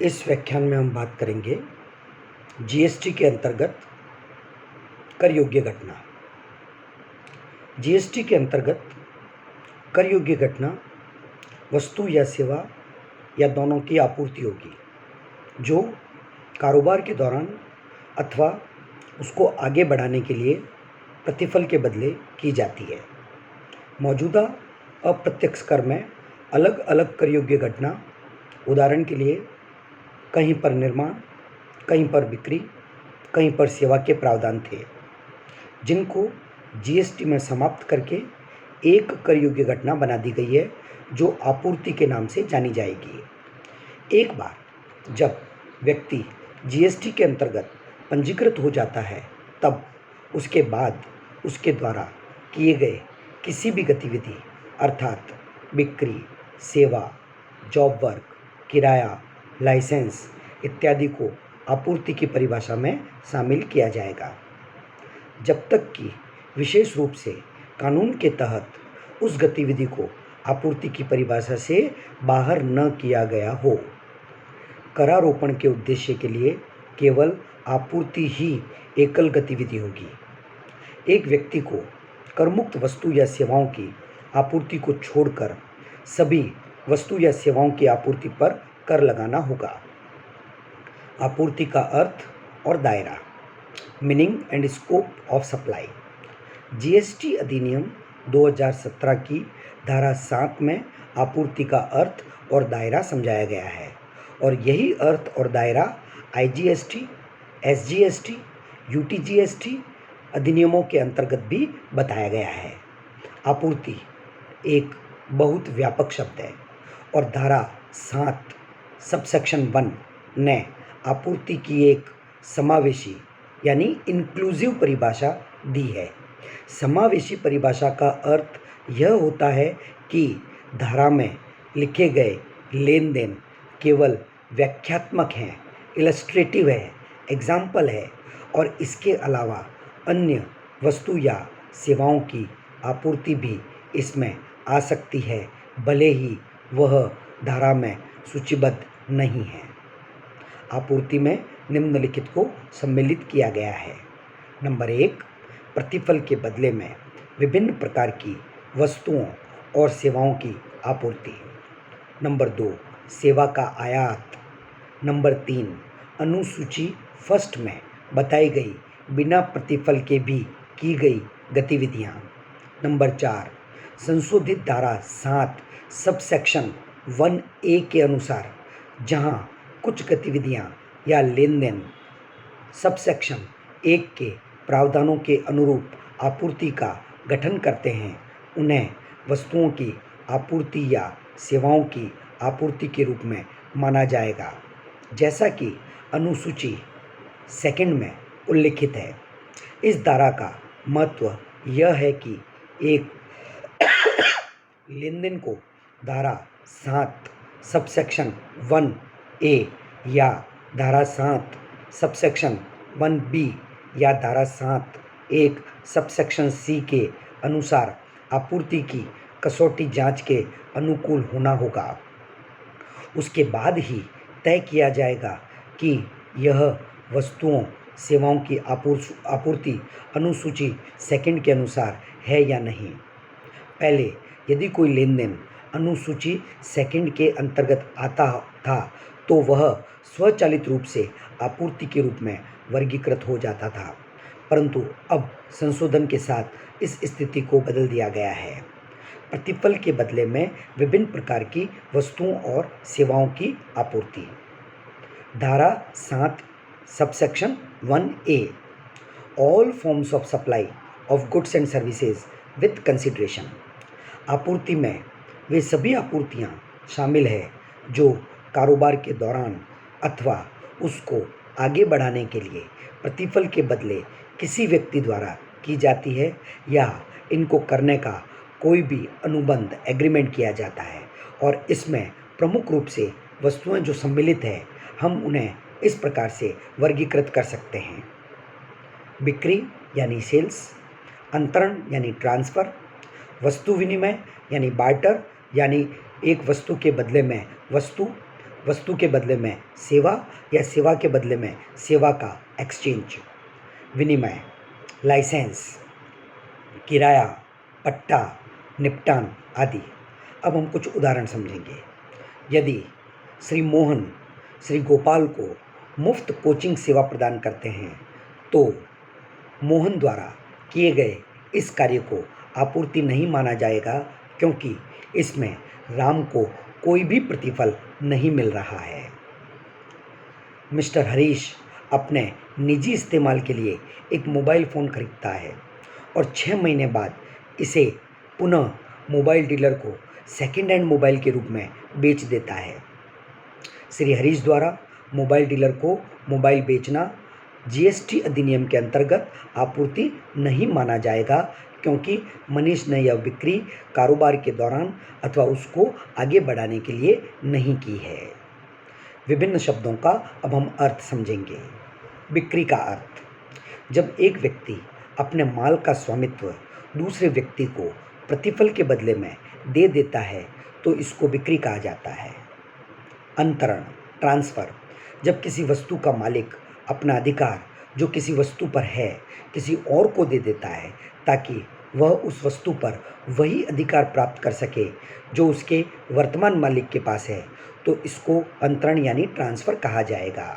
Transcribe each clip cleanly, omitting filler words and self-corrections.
इस व्याख्यान में हम बात करेंगे जीएसटी के अंतर्गत कर योग्य घटना। जीएसटी के अंतर्गत कर योग्य घटना वस्तु या सेवा या दोनों की आपूर्ति होगी जो कारोबार के दौरान अथवा उसको आगे बढ़ाने के लिए प्रतिफल के बदले की जाती है। मौजूदा अप्रत्यक्ष कर में अलग अलग कर योग्य घटना, उदाहरण के लिए कहीं पर निर्माण, कहीं पर बिक्री, कहीं पर सेवा के प्रावधान थे, जिनको जीएसटी में समाप्त करके एक कर योग्य घटना बना दी गई है जो आपूर्ति के नाम से जानी जाएगी। एक बार जब व्यक्ति जीएसटी के अंतर्गत पंजीकृत हो जाता है, तब उसके बाद उसके द्वारा किए गए किसी भी गतिविधि अर्थात बिक्री, सेवा, जॉब वर्क, किराया, लाइसेंस इत्यादि को आपूर्ति की परिभाषा में शामिल किया जाएगा, जब तक कि विशेष रूप से कानून के तहत उस गतिविधि को आपूर्ति की परिभाषा से बाहर न किया गया हो। करारोपण के उद्देश्य के लिए केवल आपूर्ति ही एकल गतिविधि होगी। एक व्यक्ति को करमुक्त वस्तु या सेवाओं की आपूर्ति को छोड़कर सभी वस्तु या सेवाओं की आपूर्ति पर कर लगाना होगा। आपूर्ति का अर्थ और दायरा, meaning and scope of supply. GST अधिनियम 2017 की धारा 7 में आपूर्ति का अर्थ और दायरा समझाया गया है और यही अर्थ और दायरा आईजीएसटी, एसजीएसटी, यूटीजीएसटी अधिनियमों के अंतर्गत भी बताया गया है। आपूर्ति एक बहुत व्यापक शब्द है और धारा 7 सबसेक्शन 1 ने आपूर्ति की एक समावेशी यानी इंक्लूसिव परिभाषा दी है। समावेशी परिभाषा का अर्थ यह होता है कि धारा में लिखे गए लेन देन केवल व्याख्यात्मक हैं, इलस्ट्रेटिव है, एग्जाम्पल है और इसके अलावा अन्य वस्तु या सेवाओं की आपूर्ति भी इसमें आ सकती है, भले ही वह धारा में सूचीबद्ध नहीं है। आपूर्ति में निम्नलिखित को सम्मिलित किया गया है। नंबर 1, प्रतिफल के बदले में विभिन्न प्रकार की वस्तुओं और सेवाओं की आपूर्ति। नंबर 2, सेवा का आयात। नंबर 3, अनुसूची फर्स्ट में बताई गई बिना प्रतिफल के भी की गई गतिविधियाँ। नंबर 4, संशोधित धारा 7 सबसेक्शन 1A के अनुसार जहाँ कुछ गतिविधियाँ या लेन देन सबसेक्शन 1 के प्रावधानों के अनुरूप आपूर्ति का गठन करते हैं, उन्हें वस्तुओं की आपूर्ति या सेवाओं की आपूर्ति के रूप में माना जाएगा, जैसा कि अनुसूची 2 में उल्लिखित है। इस धारा का महत्व यह है कि एक लेन देन को धारा 7 सबसेक्शन 1A या धारा 7 सबसेक्शन 1B या धारा 7 एक सबसेक्शन C के अनुसार आपूर्ति की कसौटी जांच के अनुकूल होना होगा। उसके बाद ही तय किया जाएगा कि यह वस्तुओं सेवाओं की आपूर्ति अनुसूची 2 के अनुसार है या नहीं। पहले यदि कोई लेन देन अनुसूची 2 के अंतर्गत आता था तो वह स्वचालित रूप से आपूर्ति के रूप में वर्गीकृत हो जाता था, परंतु अब संशोधन के साथ इस स्थिति को बदल दिया गया है। प्रतिफल के बदले में विभिन्न प्रकार की वस्तुओं और सेवाओं की आपूर्ति। धारा 7 subsection 1A, all forms of supply of goods and services with consideration. आपूर्ति में वे सभी आपूर्तियाँ शामिल है जो कारोबार के दौरान अथवा उसको आगे बढ़ाने के लिए प्रतिफल के बदले किसी व्यक्ति द्वारा की जाती है या इनको करने का कोई भी अनुबंध एग्रीमेंट किया जाता है और इसमें प्रमुख रूप से वस्तुएं जो सम्मिलित है, हम उन्हें इस प्रकार से वर्गीकृत कर सकते हैं। बिक्री यानी सेल्स, अंतरण यानी ट्रांसफ़र, वस्तु विनिमय यानी बार्टर यानी एक वस्तु के बदले में वस्तु, वस्तु के बदले में सेवा या सेवा के बदले में सेवा का एक्सचेंज, विनिमय, लाइसेंस, किराया, पट्टा, निपटान आदि। अब हम कुछ उदाहरण समझेंगे। यदि श्री मोहन श्री गोपाल को मुफ्त कोचिंग सेवा प्रदान करते हैं तो मोहन द्वारा किए गए इस कार्य को आपूर्ति नहीं माना जाएगा, क्योंकि इसमें राम को कोई भी प्रतिफल नहीं मिल रहा है। मिस्टर हरीश अपने निजी इस्तेमाल के लिए एक मोबाइल फ़ोन खरीदता है और 6 महीने बाद इसे पुनः मोबाइल डीलर को सेकेंड हैंड मोबाइल के रूप में बेच देता है। श्री हरीश द्वारा मोबाइल डीलर को मोबाइल बेचना जीएसटी अधिनियम के अंतर्गत आपूर्ति नहीं माना जाएगा, क्योंकि मनीष ने यह बिक्री कारोबार के दौरान अथवा उसको आगे बढ़ाने के लिए नहीं की है। विभिन्न शब्दों का अब हम अर्थ समझेंगे। बिक्री का अर्थ, जब एक व्यक्ति अपने माल का स्वामित्व दूसरे व्यक्ति को प्रतिफल के बदले में दे देता है तो इसको बिक्री कहा जाता है। अंतरण, ट्रांसफ़र, जब किसी वस्तु का मालिक अपना अधिकार जो किसी वस्तु पर है किसी और को दे देता है ताकि वह उस वस्तु पर वही अधिकार प्राप्त कर सके जो उसके वर्तमान मालिक के पास है, तो इसको अंतरण यानी ट्रांसफ़र कहा जाएगा।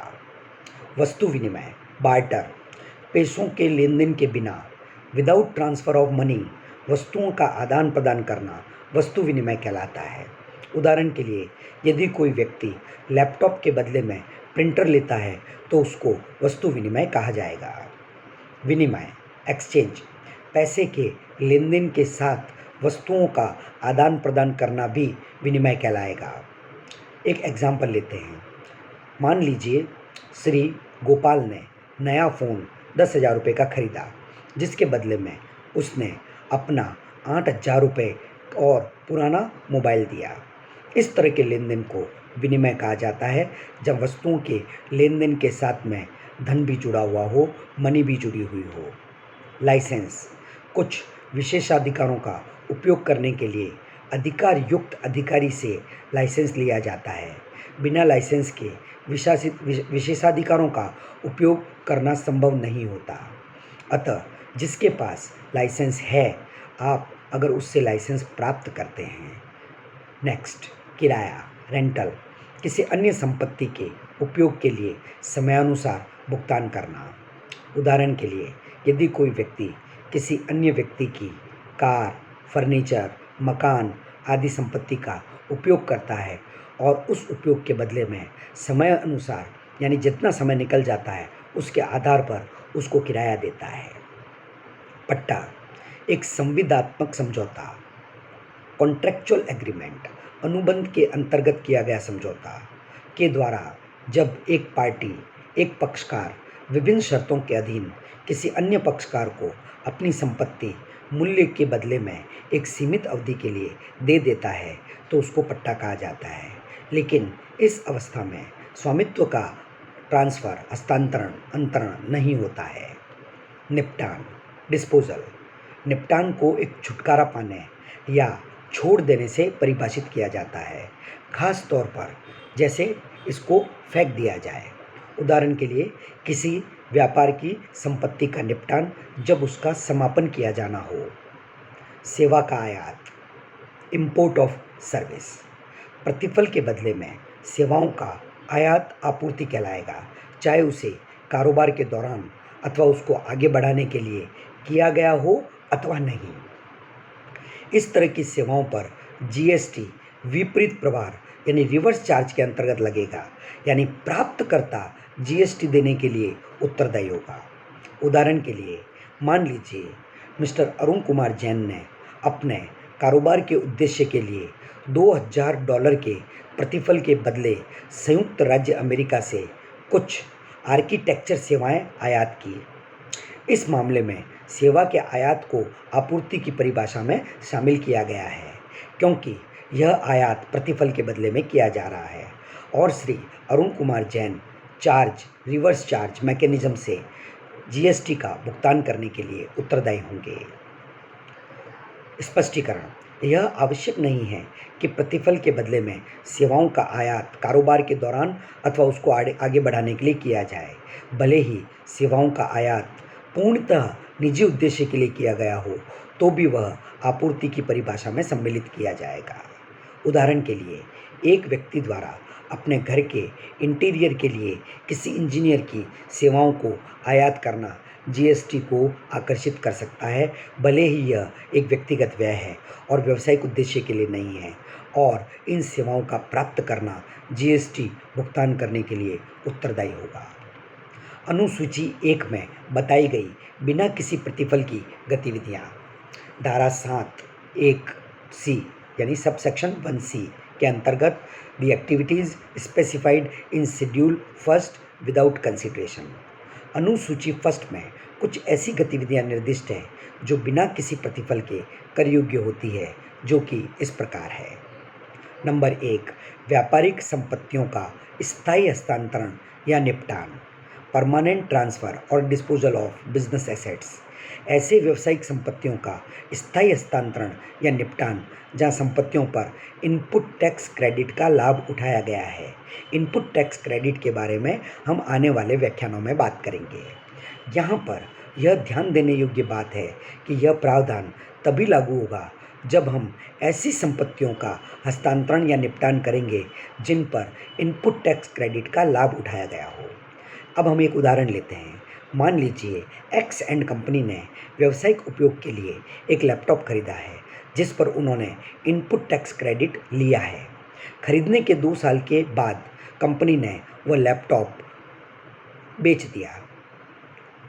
वस्तु विनिमय, बार्टर, पैसों के लेन देन के बिना, विदाउट ट्रांसफ़र ऑफ मनी, वस्तुओं का आदान प्रदान करना वस्तु विनिमय कहलाता है। उदाहरण के लिए, यदि कोई व्यक्ति लैपटॉप के बदले में प्रिंटर लेता है तो उसको वस्तु विनिमय कहा जाएगा। विनिमय, एक्सचेंज, पैसे के लेन देन के साथ वस्तुओं का आदान प्रदान करना भी विनिमय कहलाएगा। एक एग्जाम्पल लेते हैं। मान लीजिए श्री गोपाल ने नया फ़ोन 10,000 रुपये का खरीदा, जिसके बदले में उसने अपना 8,000 रुपये और पुराना मोबाइल दिया। इस तरह के लेन देन को विनिमय कहा जाता है, जब वस्तुओं के लेन देन के साथ में धन भी जुड़ा हुआ हो, मनी भी जुड़ी हुई हो। लाइसेंस, कुछ विशेषाधिकारों का उपयोग करने के लिए अधिकार युक्त अधिकारी से लाइसेंस लिया जाता है। बिना लाइसेंस के विशेषाधिकारों का उपयोग करना संभव नहीं होता। अतः जिसके पास लाइसेंस है, आप अगर उससे लाइसेंस प्राप्त करते हैं। नेक्स्ट, किराया, रेंटल, किसी अन्य संपत्ति के उपयोग के लिए समयानुसार भुगतान करना। उदाहरण के लिए, यदि कोई व्यक्ति किसी अन्य व्यक्ति की कार, फर्नीचर, मकान आदि संपत्ति का उपयोग करता है और उस उपयोग के बदले में समय अनुसार यानी जितना समय निकल जाता है उसके आधार पर उसको किराया देता है। पट्टा, एक संविदात्मक समझौता, कॉन्ट्रैक्चुअल एग्रीमेंट, अनुबंध के अंतर्गत किया गया समझौता के द्वारा जब एक पार्टी, एक पक्षकार विभिन्न शर्तों के अधीन किसी अन्य पक्षकार को अपनी संपत्ति मूल्य के बदले में एक सीमित अवधि के लिए दे देता है तो उसको पट्टा कहा जाता है। लेकिन इस अवस्था में स्वामित्व का ट्रांसफ़र, हस्तांतरण, अंतरण नहीं होता है। निपटान, डिस्पोजल, निपटान को एक छुटकारा पाने या छोड़ देने से परिभाषित किया जाता है, खास तौर पर जैसे इसको फेंक दिया जाए। उदाहरण के लिए, किसी व्यापार की संपत्ति का निपटान जब उसका समापन किया जाना हो। सेवा का आयात, इंपोर्ट ऑफ सर्विस, प्रतिफल के बदले में सेवाओं का आयात आपूर्ति कहलाएगा, चाहे उसे कारोबार के दौरान अथवा उसको आगे बढ़ाने के लिए किया गया हो अथवा नहीं। इस तरह की सेवाओं पर जीएसटी विपरीत प्रभार यानी रिवर्स चार्ज के अंतर्गत लगेगा, यानी प्राप्तकर्ता जीएसटी देने के लिए उत्तरदायी होगा। उदाहरण के लिए, मान लीजिए मिस्टर अरुण कुमार जैन ने अपने कारोबार के उद्देश्य के लिए $2,000 के प्रतिफल के बदले संयुक्त राज्य अमेरिका से कुछ आर्किटेक्चर सेवाएं आयात की। इस मामले में सेवा के आयात को आपूर्ति की परिभाषा में शामिल किया गया है, क्योंकि यह आयात प्रतिफल के बदले में किया जा रहा है और Shri Arun Kumar Jain reverse charge mechanism से जीएसटी का भुगतान करने के लिए उत्तरदायी होंगे। स्पष्टीकरण, यह आवश्यक नहीं है कि प्रतिफल के बदले में सेवाओं का आयात कारोबार के दौरान अथवा उसको आगे बढ़ाने के लिए किया जाए। भले ही सेवाओं का आयात पूर्णतः निजी उद्देश्य के लिए किया गया हो, तो भी वह आपूर्ति की परिभाषा में सम्मिलित किया जाएगा। उदाहरण के लिए, एक व्यक्ति द्वारा अपने घर के इंटीरियर के लिए किसी इंजीनियर की सेवाओं को आयात करना जीएसटी को आकर्षित कर सकता है, भले ही यह एक व्यक्तिगत व्यय है और व्यावसायिक उद्देश्य के लिए नहीं है, और इन सेवाओं का प्राप्त करना जीएसटी भुगतान करने के लिए उत्तरदायी होगा। अनुसूची 1 में बताई गई बिना किसी प्रतिफल की गतिविधियाँ धारा 7(1)(c) यानी सबसेक्शन 1(c) के अंतर्गत the activities specified in schedule first without consideration. अनुसूची फर्स्ट में कुछ ऐसी गतिविधियां निर्दिष्ट हैं जो बिना किसी प्रतिफल के कर योग्य होती है, जो कि इस प्रकार है। नंबर 1, व्यापारिक संपत्तियों का स्थायी हस्तांतरण या निपटान, परमानेंट ट्रांसफ़र और डिस्पोजल ऑफ बिजनेस एसेट्स। ऐसे व्यावसायिक संपत्तियों का स्थायी हस्तांतरण या निपटान जहां संपत्तियों पर इनपुट टैक्स क्रेडिट का लाभ उठाया गया है। इनपुट टैक्स क्रेडिट के बारे में हम आने वाले व्याख्यानों में बात करेंगे। यहाँ पर यह ध्यान देने योग्य बात है कि यह प्रावधान तभी लागू होगा जब हम ऐसी संपत्तियों का हस्तांतरण या निपटान करेंगे जिन पर इनपुट टैक्स क्रेडिट का लाभ उठाया गया हो। अब हम एक उदाहरण लेते हैं। मान लीजिए एक्स एंड कंपनी ने व्यावसायिक उपयोग के लिए एक लैपटॉप खरीदा है जिस पर उन्होंने इनपुट टैक्स क्रेडिट लिया है। खरीदने के 2 साल के बाद कंपनी ने वह लैपटॉप बेच दिया,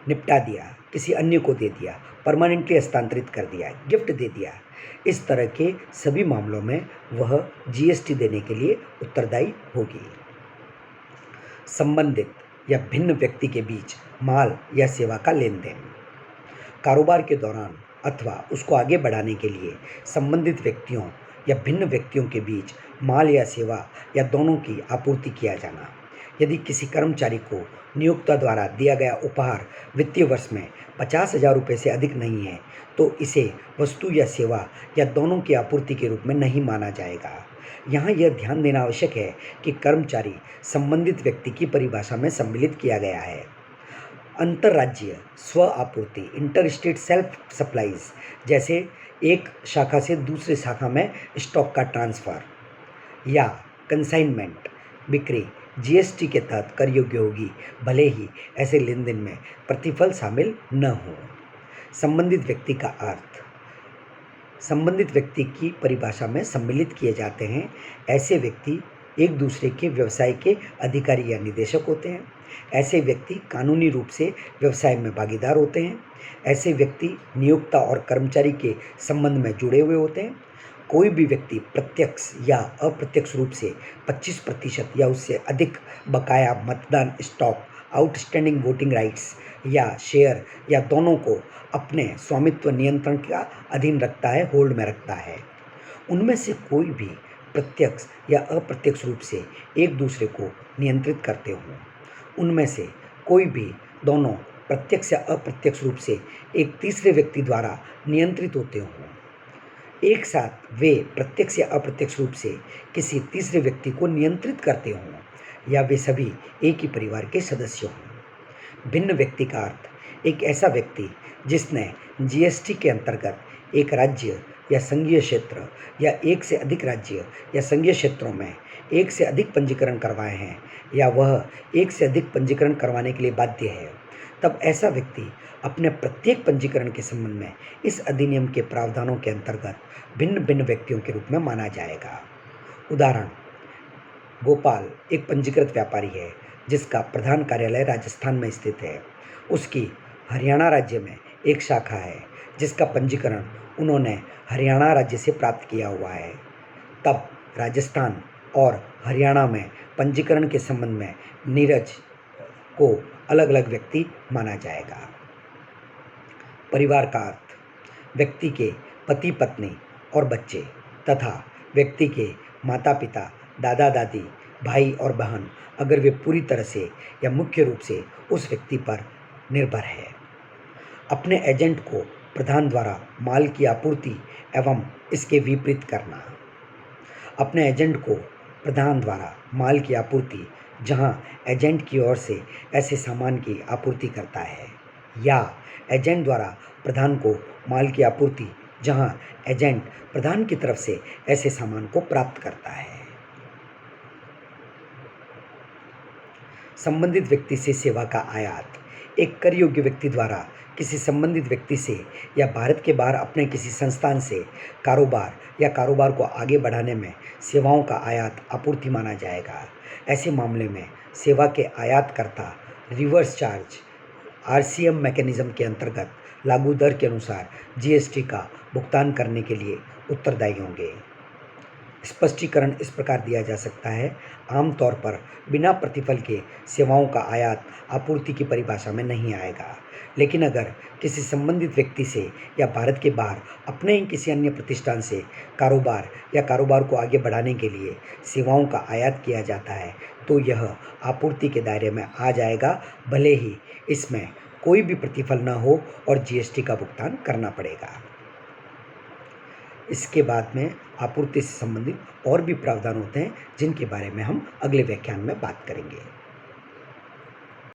निपटा दिया, किसी अन्य को दे दिया, परमानेंटली हस्तांतरित कर दिया, गिफ्ट दे दिया। इस तरह के सभी मामलों में वह जीएसटी देने के लिए उत्तरदायी होगी। संबंधित या भिन्न व्यक्ति के बीच माल या सेवा का लेन देन, कारोबार के दौरान अथवा उसको आगे बढ़ाने के लिए संबंधित व्यक्तियों या भिन्न व्यक्तियों के बीच माल या सेवा या दोनों की आपूर्ति किया जाना। यदि किसी कर्मचारी को नियोक्ता द्वारा दिया गया उपहार वित्तीय वर्ष में 50,000 रुपये से अधिक नहीं है, तो इसे वस्तु या सेवा या दोनों की आपूर्ति के रूप में नहीं माना जाएगा। यहाँ यह ध्यान देना आवश्यक है कि कर्मचारी संबंधित व्यक्ति की परिभाषा में सम्मिलित किया गया है। अंतर्राज्यीय स्व आपूर्ति, इंटर स्टेट सेल्फ सप्लाईज, जैसे एक शाखा से दूसरी शाखा में स्टॉक का ट्रांसफ़र या कंसाइनमेंट बिक्री जीएसटी के तहत कर योग्य होगी, भले ही ऐसे लेन देन में प्रतिफल शामिल न हो। संबंधित व्यक्ति का अर्थ संबंधित व्यक्ति की परिभाषा में सम्मिलित किए जाते हैं। ऐसे व्यक्ति एक दूसरे के व्यवसाय के अधिकारी या निदेशक होते हैं। ऐसे व्यक्ति कानूनी रूप से व्यवसाय में भागीदार होते हैं। ऐसे व्यक्ति नियोक्ता और कर्मचारी के संबंध में जुड़े हुए होते हैं। कोई भी व्यक्ति प्रत्यक्ष या अप्रत्यक्ष रूप से 25% या उससे अधिक बकाया मतदान स्टॉक, आउटस्टैंडिंग वोटिंग राइट्स या शेयर या दोनों को अपने स्वामित्व नियंत्रण का अधीन रखता है, होल्ड में रखता है। उनमें से कोई भी प्रत्यक्ष या अप्रत्यक्ष रूप से एक दूसरे को नियंत्रित करते हों। उनमें से कोई भी दोनों प्रत्यक्ष या अप्रत्यक्ष रूप से एक तीसरे व्यक्ति द्वारा नियंत्रित होते हों। एक साथ वे प्रत्यक्ष या अप्रत्यक्ष रूप से किसी तीसरे व्यक्ति को नियंत्रित करते हों, या वे सभी एक ही परिवार के सदस्य हों। भिन्न व्यक्ति का अर्थ एक ऐसा व्यक्ति जिसने जीएसटी के अंतर्गत एक राज्य या संघीय क्षेत्र या एक से अधिक राज्य या संघीय क्षेत्रों में एक से अधिक पंजीकरण करवाए हैं, या वह एक से अधिक पंजीकरण करवाने के लिए बाध्य है। तब ऐसा व्यक्ति अपने प्रत्येक पंजीकरण के संबंध में इस अधिनियम के प्रावधानों के अंतर्गत भिन्न भिन्न व्यक्तियों के रूप में माना जाएगा। उदाहरण, गोपाल एक पंजीकृत व्यापारी है जिसका प्रधान कार्यालय राजस्थान में स्थित है। उसकी हरियाणा राज्य में एक शाखा है जिसका पंजीकरण उन्होंने हरियाणा राज्य से प्राप्त किया हुआ है। तब राजस्थान और हरियाणा में पंजीकरण के संबंध में नीरज को अलग अलग व्यक्ति माना जाएगा। परिवार का अर्थ व्यक्ति के पति पत्नी और बच्चे तथा व्यक्ति के माता पिता, दादा दादी, भाई और बहन, अगर वे पूरी तरह से या मुख्य रूप से उस व्यक्ति पर निर्भर है। अपने एजेंट को प्रधान द्वारा माल की आपूर्ति एवं इसके विपरीत करना। अपने एजेंट को प्रधान द्वारा माल की आपूर्ति, जहां एजेंट की ओर से ऐसे सामान की आपूर्ति करता है, या एजेंट द्वारा प्रधान को माल की आपूर्ति, जहां एजेंट प्रधान की तरफ से ऐसे सामान को प्राप्त करता है। संबंधित व्यक्ति से सेवा का आयात। एक कर योग्य व्यक्ति द्वारा किसी संबंधित व्यक्ति से या भारत के बाहर अपने किसी संस्थान से कारोबार या कारोबार को आगे बढ़ाने में सेवाओं का आयात आपूर्ति माना जाएगा। ऐसे मामले में सेवा के आयातकर्ता रिवर्स चार्ज आरसीएम मैकेनिज्म के अंतर्गत लागू दर के अनुसार जीएसटी का भुगतान करने के लिए उत्तरदायी होंगे। स्पष्टीकरण इस प्रकार दिया जा सकता है। आमतौर पर बिना प्रतिफल के सेवाओं का आयात आपूर्ति की परिभाषा में नहीं आएगा, लेकिन अगर किसी संबंधित व्यक्ति से या भारत के बाहर अपने ही किसी अन्य प्रतिष्ठान से कारोबार या कारोबार को आगे बढ़ाने के लिए सेवाओं का आयात किया जाता है, तो यह आपूर्ति के दायरे में आ जाएगा, भले ही इसमें कोई भी प्रतिफल न हो और जीएसटी का भुगतान करना पड़ेगा। इसके बाद में आपूर्ति से संबंधित और भी प्रावधान होते हैं, जिनके बारे में हम अगले व्याख्यान में बात करेंगे।